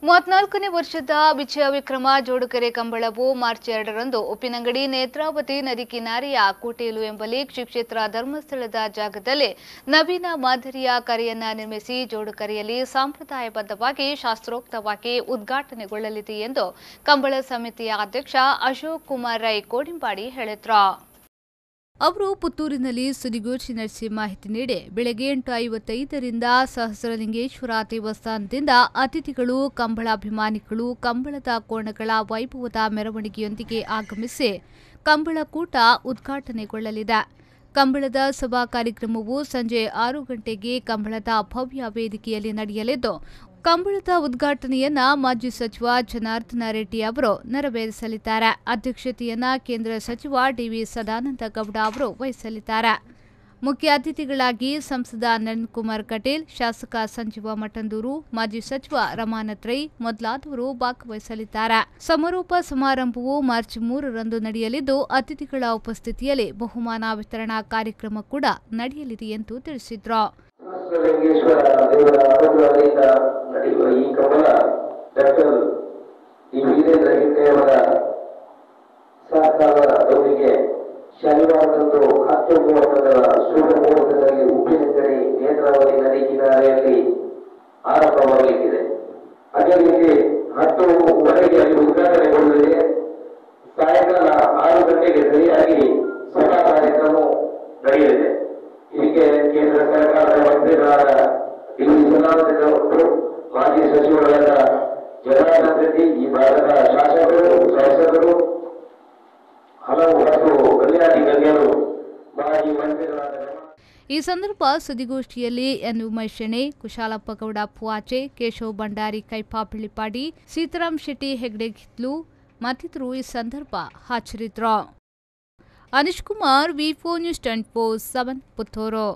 34ನೇ ವರ್ಷದ ವಿಜಯ ವಿಕ್ರಮ ಜೋಡುಕೆರೆ ಕಂಬಳವು ಮಾರ್ಚ್ 2ರಂದು ಉಪ್ಪಿನಂಗಡಿ ನೇತ್ರಾವತಿ ನದಿ ಕಿನಾರೆಯ ಕೋಟೇಲು ಎಂಬಲ್ಲಿ ಶ್ರೀ ಕ್ಷೇತ್ರ ಧರ್ಮಸ್ಥಳದ ಜಾಗದಲ್ಲಿ ನವೀನ ಮಾದರಿಯ ಕರೆಯನ್ನ ನಿರ್ಮಿಸಿ ಜೋಡುಕರೆಯಲ್ಲಿ ಸಂಪ್ರದಾಯಬದ್ಧವಾಗಿ ಶಾಸ್ತ್ರೋಕ್ತವಾಗಿ ಉದ್ಘಾಟನೆಗೊಳ್ಳಲಿದೆ ಎಂದು ಕಂಬಳ ಸಮಿತಿಯ ಅಧ್ಯಕ್ಷ ಅಶೋಕ್ ಕುಮಾರ್ ರೈ ಕೋಡಿಂಬಾಡಿ ಹೇಳಿದರು. ಅವರು ಪುತ್ತೂರಿನಲ್ಲಿ ಸುದ್ದಿಗೋಷ್ಠಿ ನಡೆಸಿ ಮಾಹಿತಿ ನೀಡಿ ಬೆಳಗ್ಗೆ 8:55ರಿಂದ ಸಹಸ್ರಲಿಂಗೇಶ್ವರ ದೇವಸ್ಥಾನದಿಂದ ಅತಿಥಿಗಳು, ಕಂಬಳಾಭಿಮಾನಿಗಳು ಕಂಬಳದ ಕೋಣಗಳ ವೈಭವದ ಮೆರವಣಿಗೆಯೊಂದಿಗೆ ಆಗಮಿಸಿ ಕಂಬಳಕೂಟ ಉದ್ಘಾಟನೆಗೊಳ್ಳಲಿದೆ. ಕಂಬಳದ ಸಭಾ ಕಾರ್ಯಕ್ರಮವು ಸಂಜೆ 6 ಗಂಟೆಗೆ ಕಂಬಳದ ಭವ್ಯ ವೇದಿಕೆಯಲ್ಲಿ ನಡೆಯಲಿದ್ದು, ಕಂಬಳದ ಉದ್ಘಾಟನೆಯನ್ನ ಮಾಜಿ ಸಚಿವ ಜನಾರ್ದನ ರೆಡ್ಡಿ ಅವರು ನೆರವೇರಿಸಲಿದ್ದಾರೆ. ಅಧ್ಯಕ್ಷತೆಯನ್ನ ಕೇಂದ್ರ ಸಚಿವ ಡಿವಿ ಸದಾನಂದಗೌಡ ಅವರು ವಹಿಸಲಿದ್ದಾರೆ. ಮುಖ್ಯ ಅತಿಥಿಗಳಾಗಿ ಸಂಸದ ನಳಿನ್ ಕುಮಾರ್ ಕಟೀಲ್, ಶಾಸಕ ಸಂಜೀವ ಮಠಂದೂರು, ಮಾಜಿ ಸಚಿವ ರಮಾನಾಥ್ ರೈ ಮೊದಲಾದವರು ಭಾಗವಹಿಸಲಿದ್ದಾರೆ. ಸಮಾರೋಪ ಸಮಾರಂಭವು ಮಾರ್ಚ್ 3ರಂದು ನಡೆಯಲಿದ್ದು, ಅತಿಥಿಗಳ ಉಪಸ್ಥಿತಿಯಲ್ಲಿ ಬಹುಮಾನ ವಿತರಣಾ ಕಾರ್ಯಕ್ರಮ ಕೂಡ ನಡೆಯಲಿದೆ ಎಂದು ತಿಳಿಸಿದರು. ಸಹಸ್ರಲಿಂಗೇಶ್ವರ ದೇವರ ಅನುಗ್ರಹದಿಂದ ನಡೆಯುವ ಈ ಕಂಬಳ ಡಾಕ್ಟರ್ ಡಿ ವೀರೇಂದ್ರ ಹೆಗ್ಗಡೆಯವರ ಸಹಕಾರದೊಂದಿಗೆ ಶನಿವಾರದಂದು 10:30ರ ಶುಭ ಮುಹೂರ್ತದಲ್ಲಿ ಉಪ್ಪಿನಂಗಡಿ ನೇತ್ರಾವತಿ ನದಿ ಕಿನಾರೆಯಲ್ಲಿ ಆರಂಭವಾಗಲಿದೆ. ಅದೇ ರೀತಿ 10:30ಗೆ ಅಲ್ಲಿ ಉದ್ಘಾಟನೆಗೊಳ್ಳಲಿದೆ. ಸಾಯಂಕಾಲ 6 ಗಂಟೆಗೆ ಸರಿಯಾಗಿ ಸಭಾ ಕಾರ್ಯಕ್ರಮ ನಡೆಯಲಿದೆ. ಇದಕ್ಕೆ ಕೇಂದ್ರ ಸರ್ಕಾರದ ಮಂತ್ರಿಗಳಾದ ಡಿ ಸದಾನಂದಗೌಡರು, ಮಾಜಿ ಸಚಿವರಾದ ಜನಾರ್ದನ ರೆಡ್ಡಿ, ಈ ಭಾಗದ ಶಾಸಕರು, ಸಂಸದರು, ಹಲವು ಮತ್ತು ಕಲ್ಯಾಣಿ ಗಣ್ಯರು, ಮಾಜಿ ಮಂತ್ರಿಗಳಾದ ಈ ಸಂದರ್ಭ ಸುದ್ದಿಗೋಷ್ಠಿಯಲ್ಲಿ ಎನ್ ಉಮೇಶೆಣೆ, ಕುಶಾಲಪ್ಪ ಗೌಡ ಪುವಾಚೆ, ಕೇಶವ್ ಭಂಡಾರಿ ಕೈಪಾ ಬಿಳಿಪಾಡಿ, ಸೀತಾರಾಮ್ ಶೆಟ್ಟಿ ಹೆಗ್ಡೆ ಗಿತ್ಲು ಮತ್ತಿತರರು ಈ ಸಂದರ್ಭ ಹಾಜರಿದ್ದರು. ಅನಿಶ್ ಕುಮಾರ್, ವಿ4 ನ್ಯೂಸ್ 24/7 ಪುತ್ತೂರು.